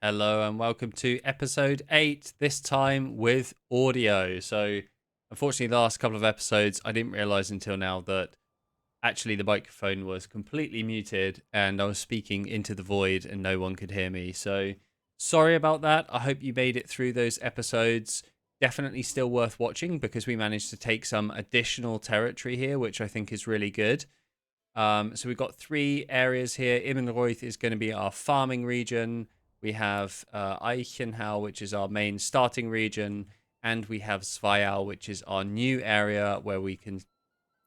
Hello and welcome to episode 8, this time with audio. So, unfortunately, the last couple of episodes, I didn't realize until now that actually the microphone was completely muted and I was speaking into the void and no one could hear me. So, sorry about that. I hope you made it through those episodes. Definitely still worth watching because we managed to take some additional territory here, which I think is really good. So we've got 3 areas here. Immenreuth is going to be our farming region. We have Eichenhau, which is our main starting region. And we have Svayau, which is our new area where we can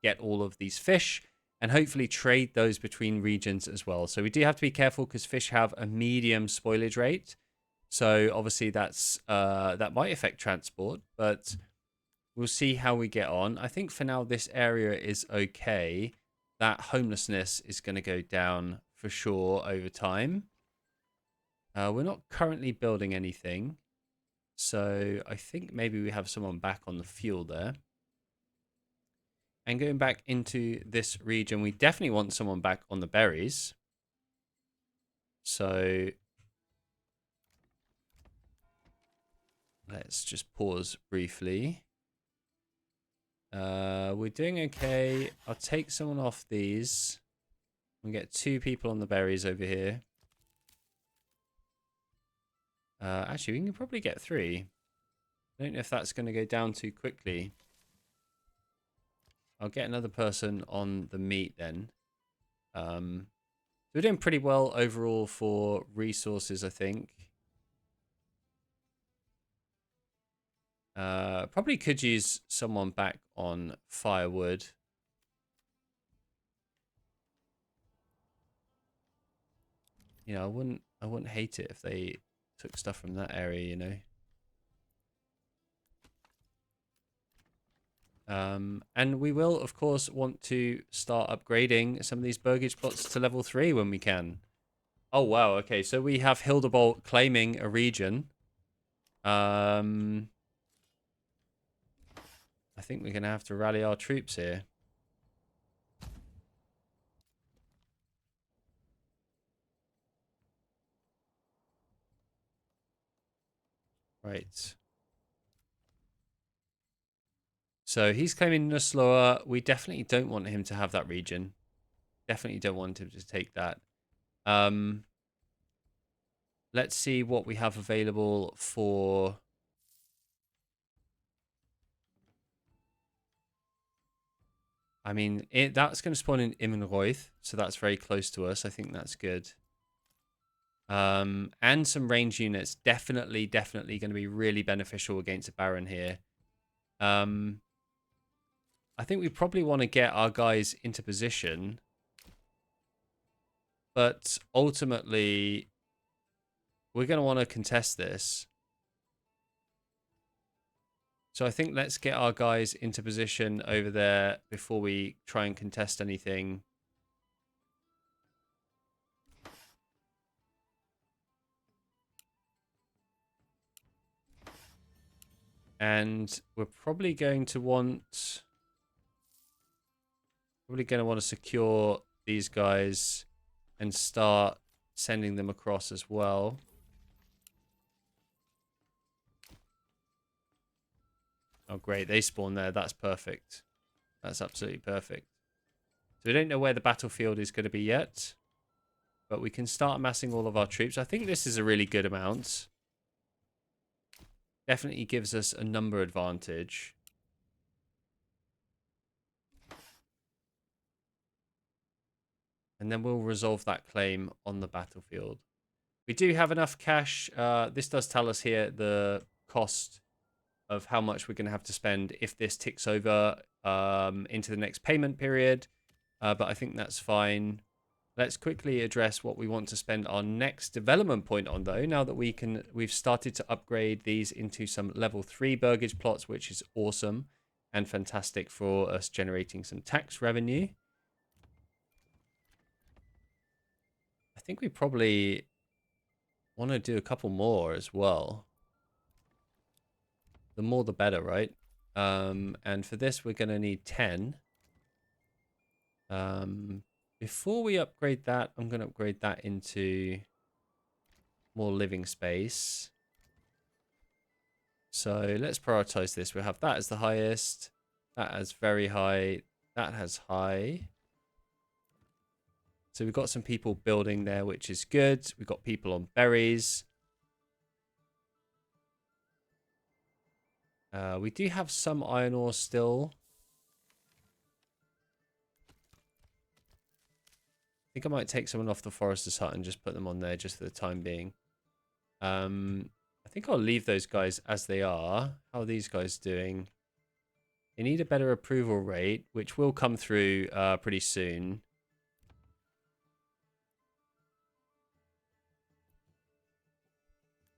get all of these fish and hopefully trade those between regions as well. So we do have to be careful because fish have a medium spoilage rate. So obviously that might affect transport, but we'll see how we get on. I think for now this area is okay. That homelessness is going to go down for sure over time. We're not currently building anything. So I think maybe we have someone back on the fuel there. And going back into this region, we definitely want someone back on the berries. So let's just pause briefly. We're doing okay. I'll take someone off these. We'll get 2 people on the berries over here. Actually, we can probably get 3. I don't know if that's going to go down too quickly. I'll get another person on the meat then. We're doing pretty well overall for resources, I think. Probably could use someone back on firewood. You know, I wouldn't hate it if they took stuff from that area, you know. And we will, of course, want to start upgrading some of these burgage plots to level 3 when we can. Oh, wow. Okay, so we have Hildebolt claiming a region. I think we're going to have to rally our troops here. Right. So he's claiming Nusloa. We definitely don't want him to have that region. Definitely don't want him to take that. Let's see what we have available for... I mean, that's going to spawn in Immenreuth, so that's very close to us. I think that's good. And some range units. Definitely going to be really beneficial against a Baron here. I think we probably want to get our guys into position. But ultimately, we're going to want to contest this. So I think let's get our guys into position over there before we try and contest anything. And we're probably going to want to secure these guys and start sending them across as well. Oh, great. They spawn there. That's perfect. That's absolutely perfect. So we don't know where the battlefield is going to be yet, but we can start amassing all of our troops. I think this is a really good amount. Definitely gives us a number advantage. And then we'll resolve that claim on the battlefield. We do have enough cash. This does tell us here the cost of how much we're going to have to spend if this ticks over into the next payment period. But I think that's fine. Let's quickly address what we want to spend our next development point on, though. Now that we've started to upgrade these into some level 3 burgage plots, which is awesome and fantastic for us generating some tax revenue. I think we probably want to do a couple more as well. The more the better, right? And for this, we're going to need 10. Before we upgrade that, I'm going to upgrade that into more living space. So let's prioritize this. We'll have that as the highest. That as very high. That has high. So we've got some people building there, which is good. We've got people on berries. We do have some iron ore still. I think I might take someone off the forester's hut and just put them on there just for the time being. I think I'll leave those guys as they are. How are these guys doing? They need a better approval rate, which will come through pretty soon.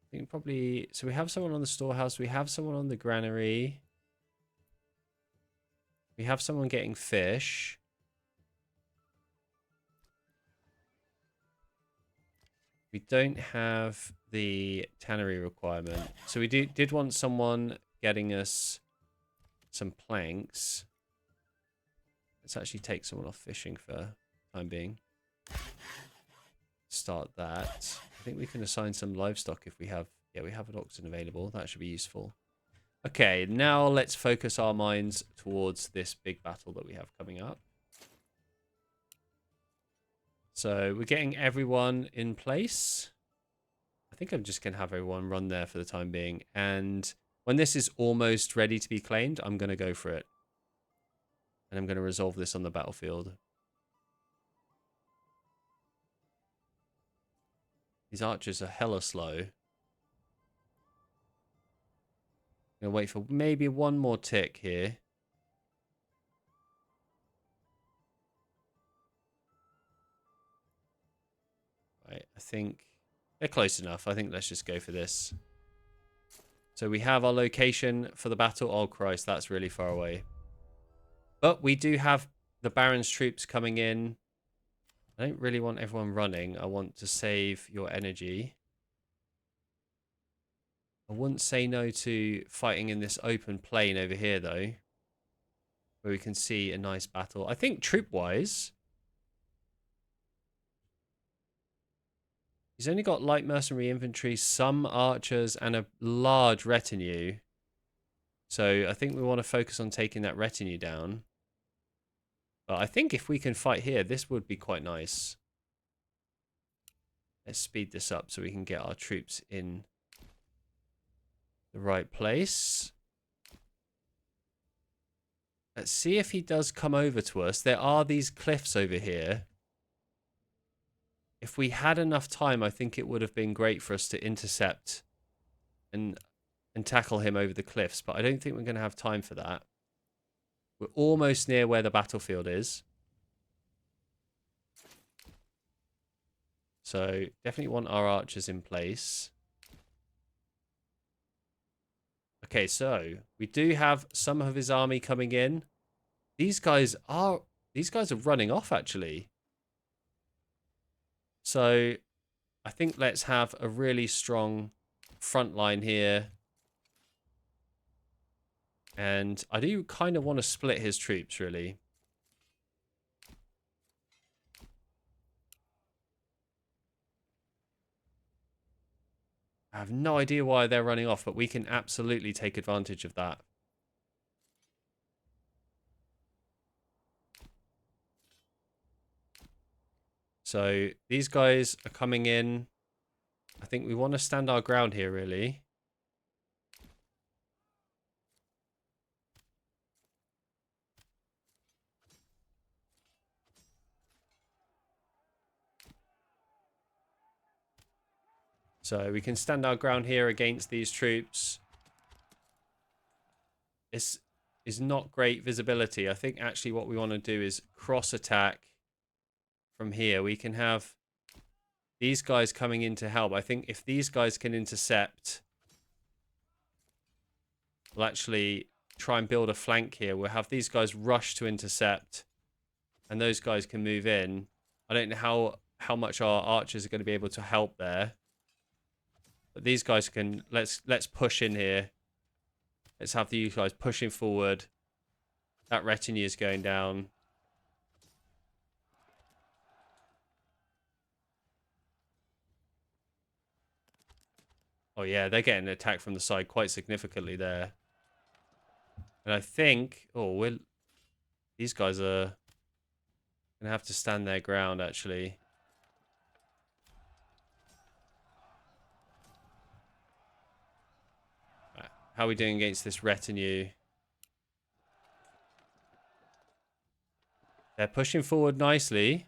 I think probably... So we have someone on the storehouse. We have someone on the granary. We have someone getting fish. We don't have the tannery requirement. So we did want someone getting us some planks. Let's actually take someone off fishing for the time being. Start that. I think we can assign some livestock if we have... Yeah, we have an oxen available. That should be useful. Okay, now let's focus our minds towards this big battle that we have coming up. So we're getting everyone in place. I think I'm just going to have everyone run there for the time being. And when this is almost ready to be claimed, I'm going to go for it. And I'm going to resolve this on the battlefield. These archers are hella slow. I'm going to wait for maybe one more tick here. Right, I think they're close enough. I think let's just go for this. So we have our location for the battle. Oh, Christ, that's really far away. But we do have the Baron's troops coming in. I don't really want everyone running. I want to save your energy. I wouldn't say no to fighting in this open plain over here, though, where we can see a nice battle. I think troop-wise, he's only got light mercenary infantry, some archers, and a large retinue. So I think we want to focus on taking that retinue down. But I think if we can fight here, this would be quite nice. Let's speed this up so we can get our troops in the right place. Let's see if he does come over to us. There are these cliffs over here. If we had enough time, I think it would have been great for us to intercept and tackle him over the cliffs. But I don't think we're going to have time for that. We're almost near where the battlefield is. So definitely want our archers in place. Okay, so we do have some of his army coming in. These guys are running off, actually. So I think let's have a really strong front line here. And I do kind of want to split his troops, really. I have no idea why they're running off, but we can absolutely take advantage of that. So these guys are coming in. I think we want to stand our ground here, really. So we can stand our ground here against these troops. This is not great visibility. I think actually what we want to do is cross attack from here. We can have these guys coming in to help. I think if these guys can intercept, we'll actually try and build a flank here. We'll have these guys rush to intercept, and those guys can move in. I don't know how much our archers are going to be able to help there. But these guys can... Let's push in here. Let's have these guys pushing forward. That retinue is going down. Oh yeah, they're getting attacked from the side quite significantly there. And I think, these guys are gonna have to stand their ground actually. How are we doing against this retinue? They're pushing forward nicely.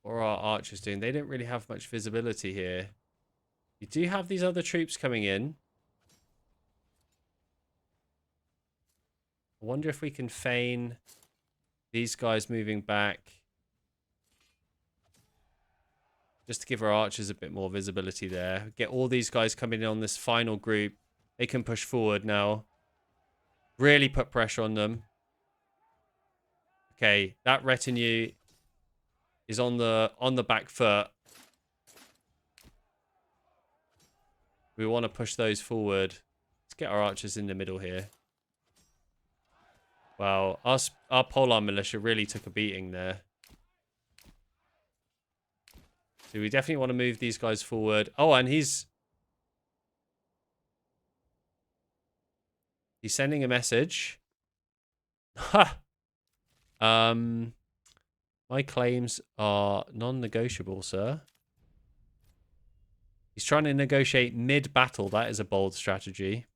What are our archers doing? They don't really have much visibility here. You do have these other troops coming in. I wonder if we can feign these guys moving back. Just to give our archers a bit more visibility there. Get all these guys coming in on this final group. They can push forward now. Really put pressure on them. Okay, that retinue is on the back foot. We want to push those forward. Let's get our archers in the middle here. Wow, our polearm militia really took a beating there. So we definitely want to move these guys forward. Oh, and he's sending a message. Ha! My claims are non-negotiable, sir. He's trying to negotiate mid-battle. That is a bold strategy.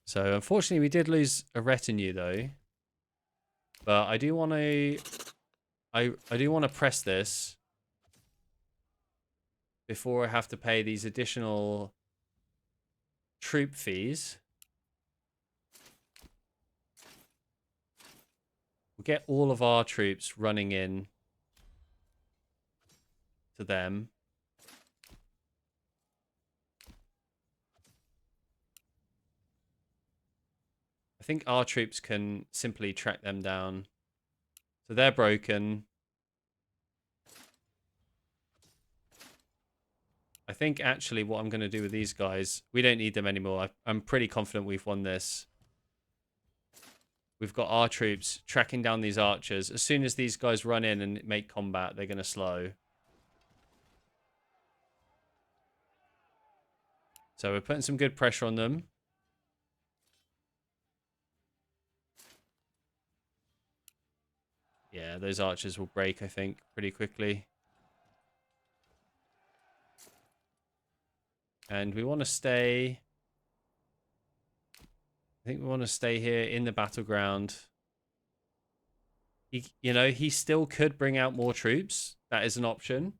So, unfortunately, we did lose a retinue, though. But I do want to... I do want to press this before I have to pay these additional troop fees. We'll get all of our troops running in to them. I think our troops can simply track them down. So they're broken. I think actually what I'm going to do with these guys, we don't need them anymore. I'm pretty confident we've won this. We've got our troops tracking down these archers. As soon as these guys run in and make combat, they're going to slow. So we're putting some good pressure on them. Yeah, those archers will break, I think, pretty quickly. And we want to stay... I think we want to stay here in the battleground. He still could bring out more troops. That is an option.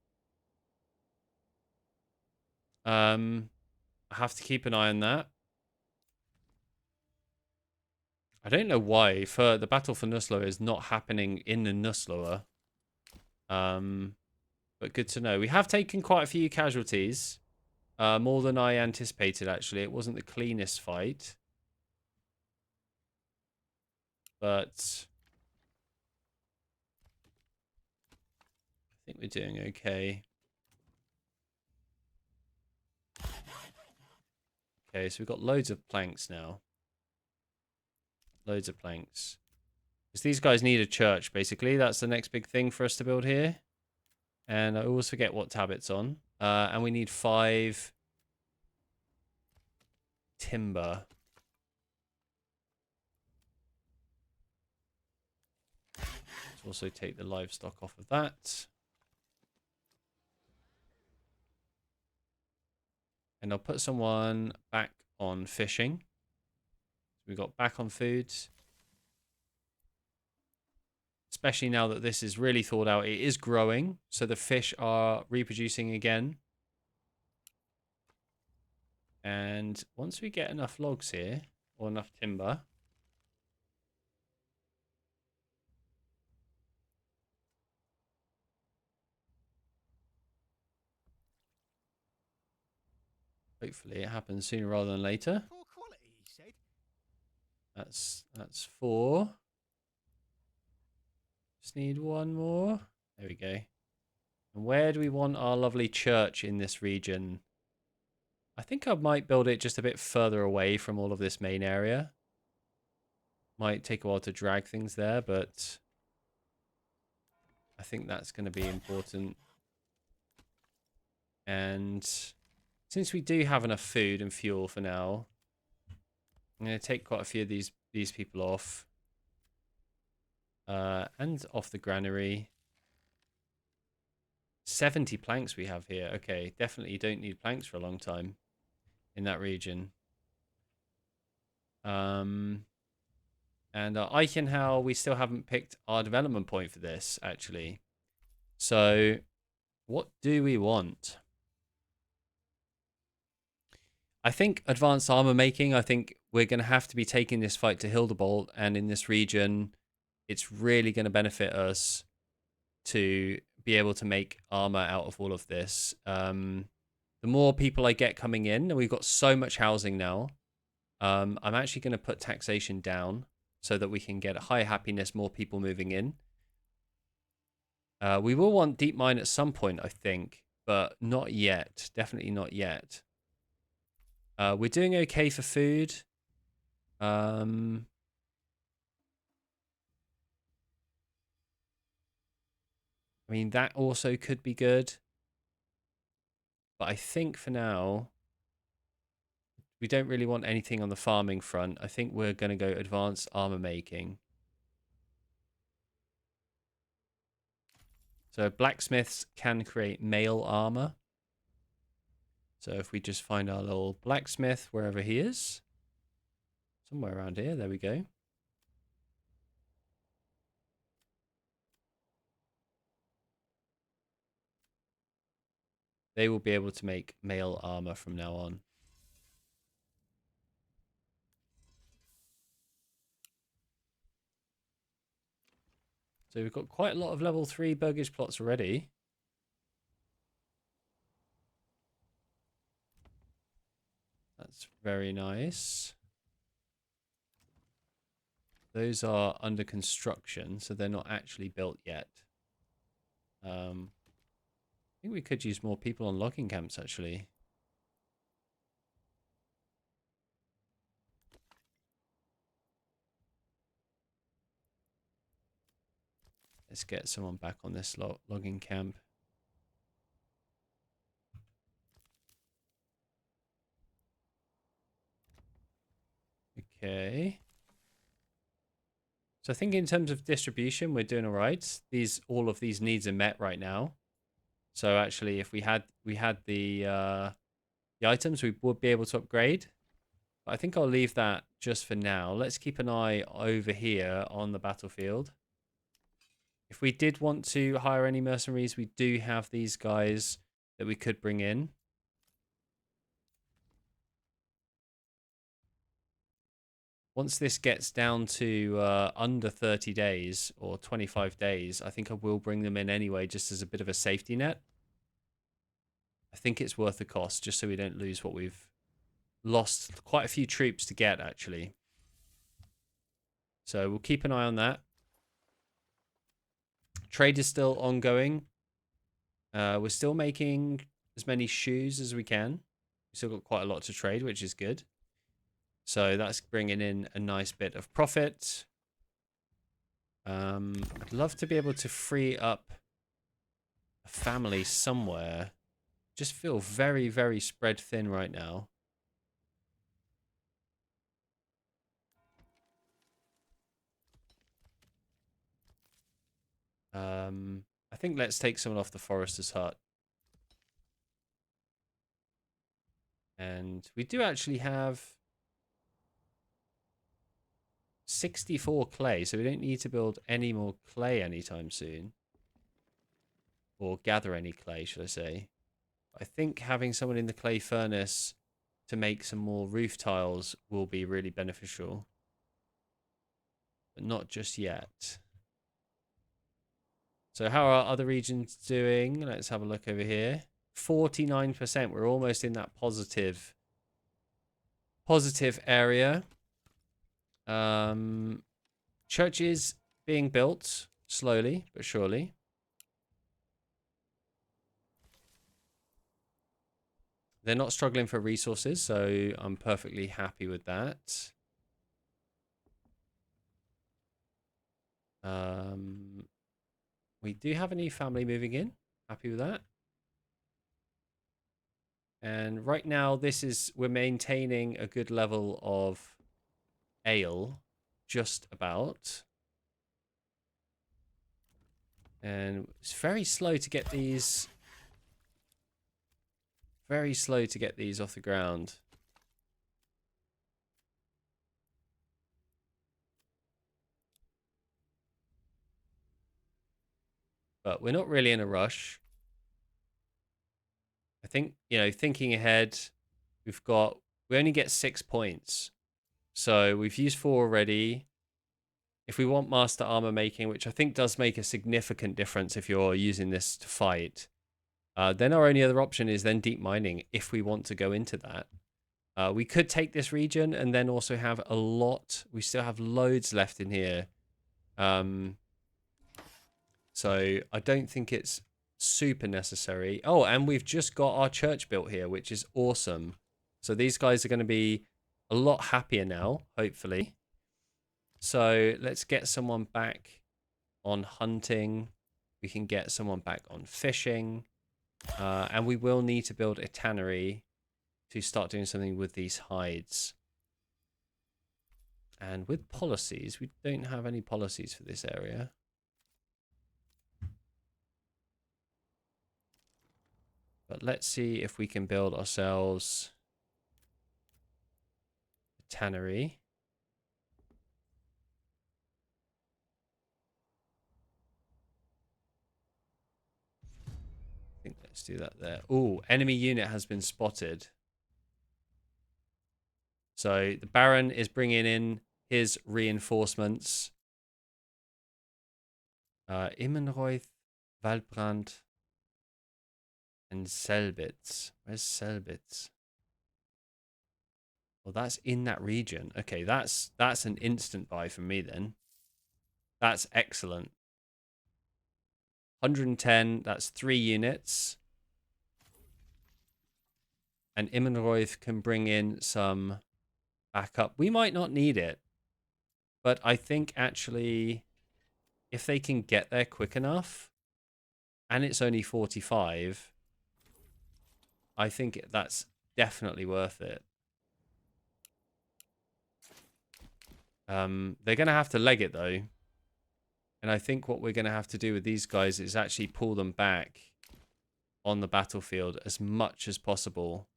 I have to keep an eye on that. I don't know why for the battle for Nuslower is not happening in the Nuslower. But good to know. We have taken quite a few casualties. More than I anticipated, actually. It wasn't the cleanest fight. But I think we're doing okay. Okay, so we've got loads of planks now. Loads of planks. Because these guys need a church, basically. That's the next big thing for us to build here. And I always forget what tab it's on. And we need 5 timber. Let's also take the livestock off of that. And I'll put someone back on fishing. We got back on foods. Especially now that this is really thawed out. It is growing. So the fish are reproducing again. And once we get enough logs here, or enough timber, hopefully it happens sooner rather than later. Poor quality, he said. That's 4. Just need 1 more. There we go. And where do we want our lovely church in this region? I think I might build it just a bit further away from all of this main area. Might take a while to drag things there, but I think that's going to be important. And since we do have enough food and fuel for now, I'm going to take quite a few of these people off. And off the granary. 70 planks we have here. Okay, definitely don't need planks for a long time in that region. And Eichenhau, we still haven't picked our development point for this, actually. So, what do we want? I think advanced armor making, I think we're going to have to be taking this fight to Hildebolt, and in this region, it's really going to benefit us to be able to make armor out of all of this. The more people I get coming in, and we've got so much housing now, I'm actually going to put taxation down so that we can get a higher happiness, more people moving in. We will want deep mine at some point, I think, but not yet. Definitely not yet. We're doing okay for food. I mean, that also could be good. But I think for now, we don't really want anything on the farming front. I think we're going to go advanced armor making. So blacksmiths can create mail armor. So if we just find our little blacksmith wherever he is, somewhere around here, there we go. They will be able to make mail armor from now on. So we've got quite a lot of level 3 burgage plots already. That's very nice. Those are under construction, so they're not actually built yet. I think we could use more people on logging camps, actually. Let's get someone back on this logging camp. Okay. So I think in terms of distribution, we're doing all right. All of these needs are met right now. So actually, if we had the items, we would be able to upgrade. But I think I'll leave that just for now. Let's keep an eye over here on the battlefield. If we did want to hire any mercenaries, we do have these guys that we could bring in. Once this gets down to under 30 days or 25 days, I think I will bring them in anyway, just as a bit of a safety net. I think it's worth the cost, just so we don't lose what we've lost quite a few troops to get, actually. So we'll keep an eye on that. Trade is still ongoing. We're still making as many shoes as we can. We've still got quite a lot to trade, which is good. So that's bringing in a nice bit of profit. I'd love to be able to free up a family somewhere. Just feel very, very spread thin right now. I think let's take someone off the forester's hut. And we do actually have 64 clay, so we don't need to build any more clay anytime soon. Or gather any clay, should I say. I think having someone in the clay furnace to make some more roof tiles will be really beneficial. But not just yet. So how are other regions doing? Let's have a look over here. 49%. We're almost in that positive area. Churches being built slowly but surely. They're not struggling for resources, so I'm perfectly happy with that. We do have a new family moving in. Happy with that. And right now, we're maintaining a good level of ale, just about. And it's very slow to get these. Very slow to get these off the ground. But we're not really in a rush. I think, thinking ahead, we only get 6 points. So we've used 4 already. If we want master armor making, which I think does make a significant difference if you're using this to fight, then our only other option is then deep mining if we want to go into that. We could take this region and then also have a lot. We still have loads left in here. So I don't think it's super necessary. Oh, and we've just got our church built here, which is awesome. So these guys are going to be a lot happier now, hopefully. So let's get someone back on hunting. We can get someone back on fishing. And we will need to build a tannery to start doing something with these hides. And with policies, we don't have any policies for this area. But let's see if we can build ourselves a tannery. I think let's do that there. Oh, enemy unit has been spotted. So the Baron is bringing in his reinforcements. Immenreuth, Waldbrand, and Selbitz. Where's Selbitz? Well, that's in that region. Okay, that's an instant buy from me then. That's excellent. 110, that's 3 units. And Immenreuth can bring in some backup. We might not need it. But I think actually, if they can get there quick enough, and it's only 45, I think that's definitely worth it. They're going to have to leg it, though. And I think what we're going to have to do with these guys is actually pull them back on the battlefield as much as possible.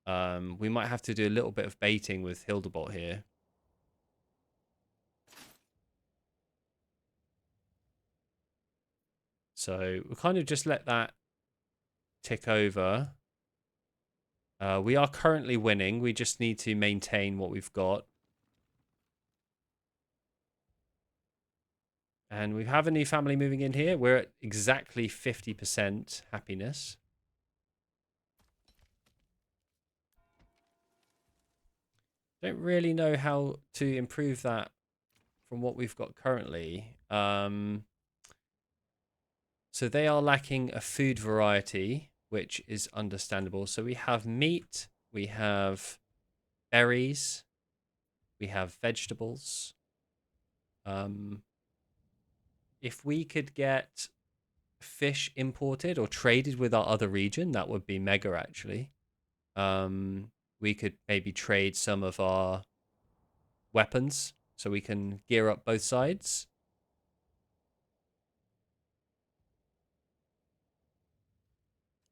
We might have to do a little bit of baiting with Hildebolt here. So we'll kind of just let that tick over. We are currently winning. We just need to maintain what we've got. And we have a new family moving in here. We're at exactly 50% happiness. Don't really know how to improve that from what we've got currently. So they are lacking a food variety, which is understandable. So we have meat, we have berries, we have vegetables. If we could get fish imported or traded with our other region, that would be mega, actually. We could maybe trade some of our weapons so we can gear up both sides.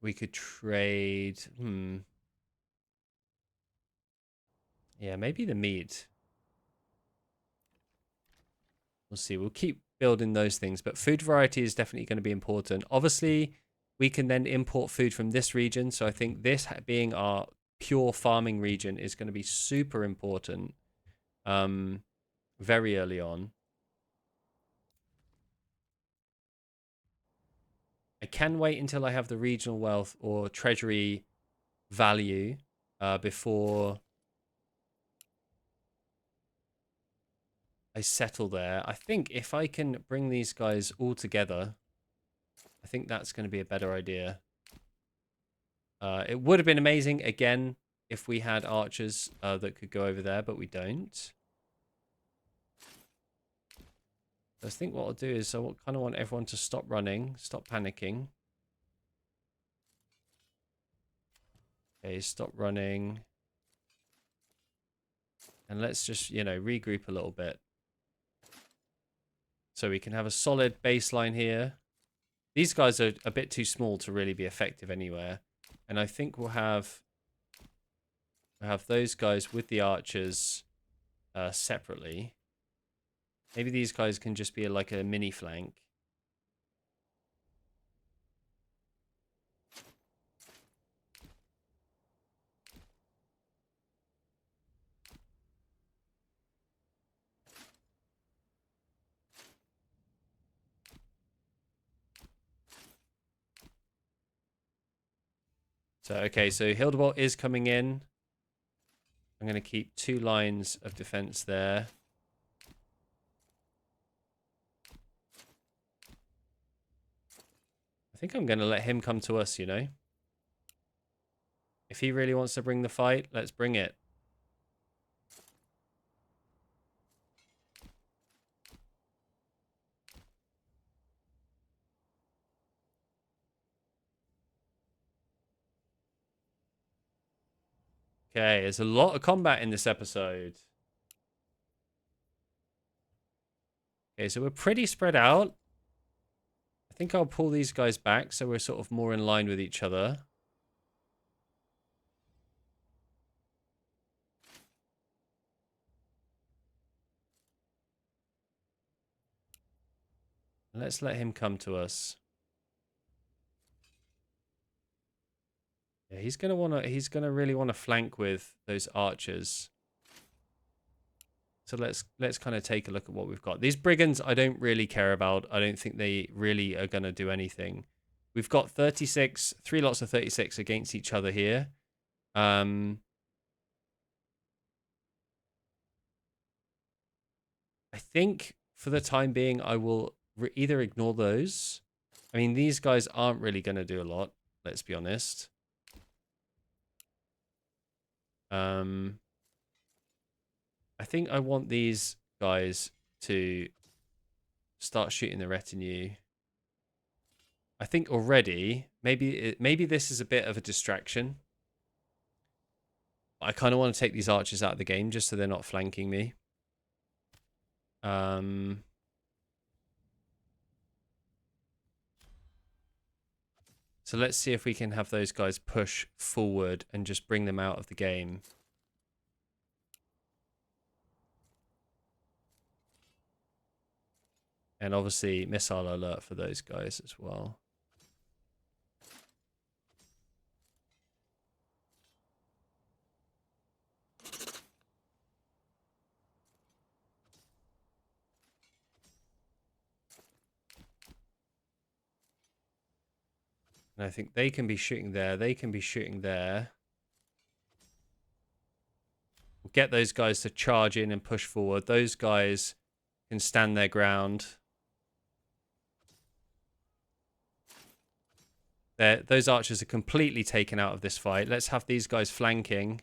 We could trade... Yeah, maybe the meat. We'll see. We'll keep building those things. But food variety is definitely going to be important. Obviously, we can then import food from this region. So I think this being our pure farming region is going to be super important very early on. I can wait until I have the regional wealth or treasury value before I settle there. I think if I can bring these guys all together, I think that's going to be a better idea. It would have been amazing, again, if we had archers that could go over there, but we don't. I think what I'll do is I kind of want everyone to stop running, stop panicking. Okay, stop running. And let's just, regroup a little bit. So we can have a solid baseline here. These guys are a bit too small to really be effective anywhere. And I think we'll have those guys with the archers separately. Maybe these guys can just be like a mini flank. So, okay, so Hildebolt is coming in. I'm going to keep 2 lines of defense there. I think I'm going to let him come to us, If he really wants to bring the fight, let's bring it. Okay, there's a lot of combat in this episode. Okay, so we're pretty spread out. I think I'll pull these guys back so we're sort of more in line with each other. Let's let him come to us. Yeah, he's gonna really want to flank with those archers. So let's kind of take a look at what we've got. These brigands I don't really care about. I don't think they really are gonna do anything. We've got 36, 3 lots of 36 against each other here. I think for the time being I will either ignore those. I mean, these guys aren't really going to do a lot, let's be honest. I think I want these guys to start shooting the retinue. I think already, maybe this is a bit of a distraction. I kind of want to take these archers out of the game just so they're not flanking me. So let's see if we can have those guys push forward and just bring them out of the game. And obviously missile alert for those guys as well. And I think they can be shooting there. They can be shooting there. We'll get those guys to charge in and push forward. Those guys can stand their ground. Those archers are completely taken out of this fight. Let's have these guys flanking.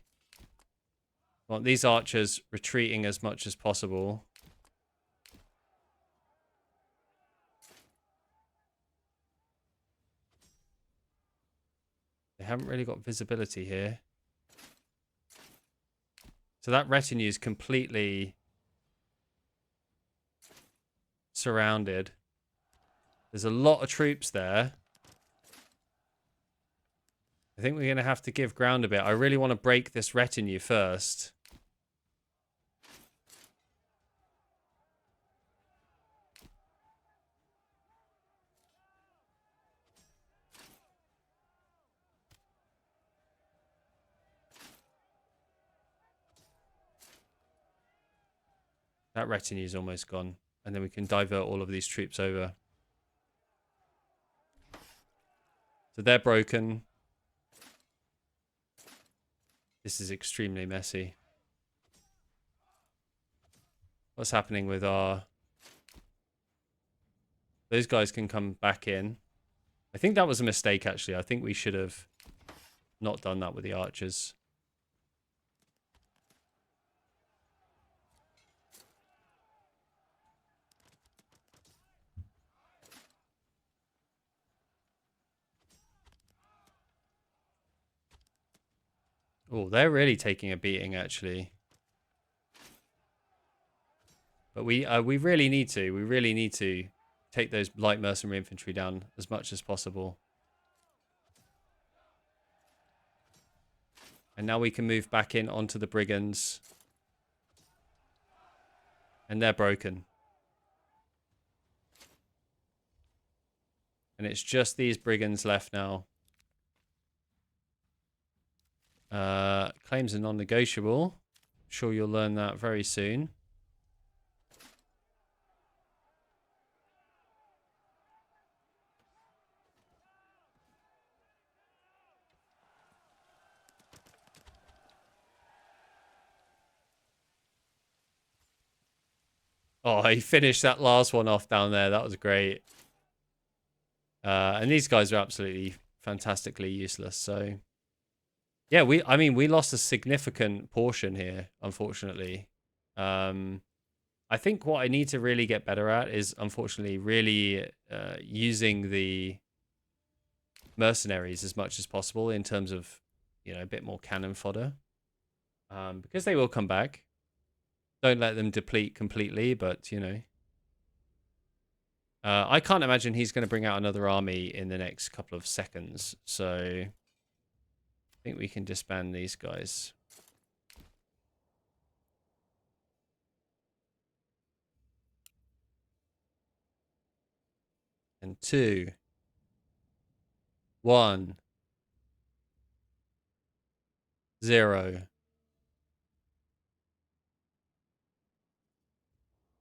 I want these archers retreating as much as possible. They haven't really got visibility here. So that retinue is completely surrounded. There's a lot of troops there. I think we're going to have to give ground a bit. I really want to break this retinue first. That retinue is almost gone. And then we can divert all of these troops over. So they're broken. This is extremely messy. What's happening with our... Those guys can come back in. I think that was a mistake, actually. I think we should have not done that with the archers. Oh, they're really taking a beating, actually. But we really need to. We really need to take those light mercenary infantry down as much as possible. And now we can move back in onto the brigands. And they're broken. And it's just these brigands left now. Claims are non-negotiable. Sure you'll learn that very soon. Oh, he finished that last one off down there. That was great. And these guys are absolutely fantastically useless. So, yeah, I mean, we lost a significant portion here, unfortunately. I think what I need to really get better at is, unfortunately, really using the mercenaries as much as possible in terms of, you know, a bit more cannon fodder. Because they will come back. Don't let them deplete completely, but, you know. I can't imagine he's going to bring out another army in the next couple of seconds. So I think we can disband these guys. And 2, 1, 0.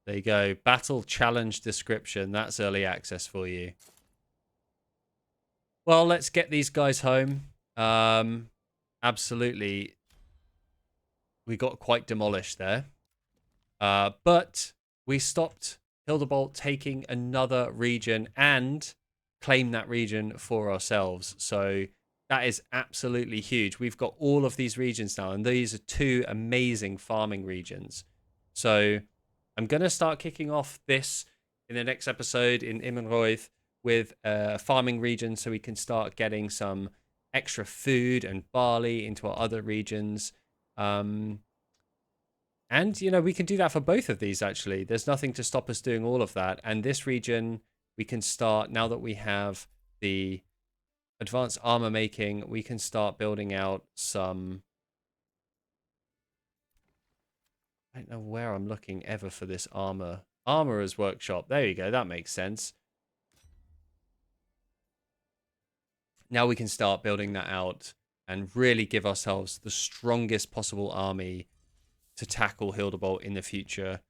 There you go. Battle challenge description. That's early access for you. Well, let's get these guys home. Absolutely. We got quite demolished there. But we stopped Hildebolt taking another region and claim that region for ourselves. So that is absolutely huge. We've got all of these regions now, and these are 2 amazing farming regions. So I'm going to start kicking off this in the next episode in Immenroyd with a farming region so we can start getting some extra food and barley into our other regions. And, you know, we can do that for both of these, actually. There's nothing to stop us doing all of that. And this region, we can start, now that we have the advanced armor making, we can start building out some... I don't know where I'm looking ever for this armor. Armorer's workshop. There you go. That makes sense. Now we can start building that out and really give ourselves the strongest possible army to tackle Hildebolt in the future.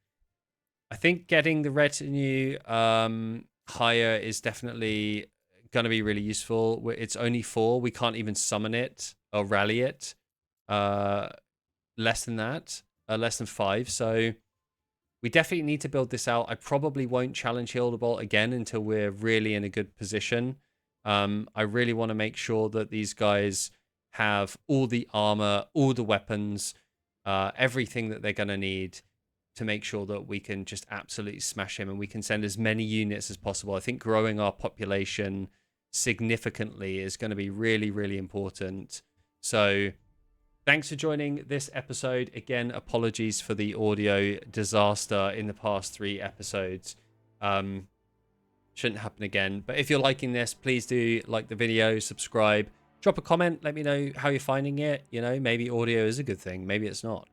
I think getting the retinue higher is definitely going to be really useful. It's only 4. We can't even summon it or rally it. Less than that. Less than 5. So we definitely need to build this out. I probably won't challenge Hildebolt again until we're really in a good position. I really want to make sure that these guys have all the armor, all the weapons, everything that they're going to need to make sure that we can just absolutely smash him, and we can send as many units as possible. I think growing our population significantly is going to be really, really important. So thanks for joining this episode. Again, apologies for the audio disaster in the past 3 episodes. Shouldn't happen again. But if you're liking this, please do like the video, subscribe, drop a comment, let me know how you're finding it. You know, maybe audio is a good thing, maybe it's not.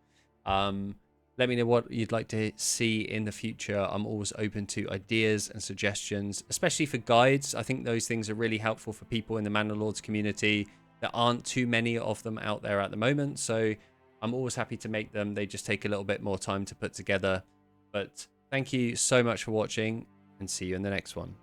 Let me know what you'd like to see in the future. I'm always open to ideas and suggestions, especially for guides. I think those things are really helpful for people in the Manor Lords community. There aren't too many of them out there at the moment, so I'm always happy to make them. They just take a little bit more time to put together. But thank you so much for watching, and see you in the next one.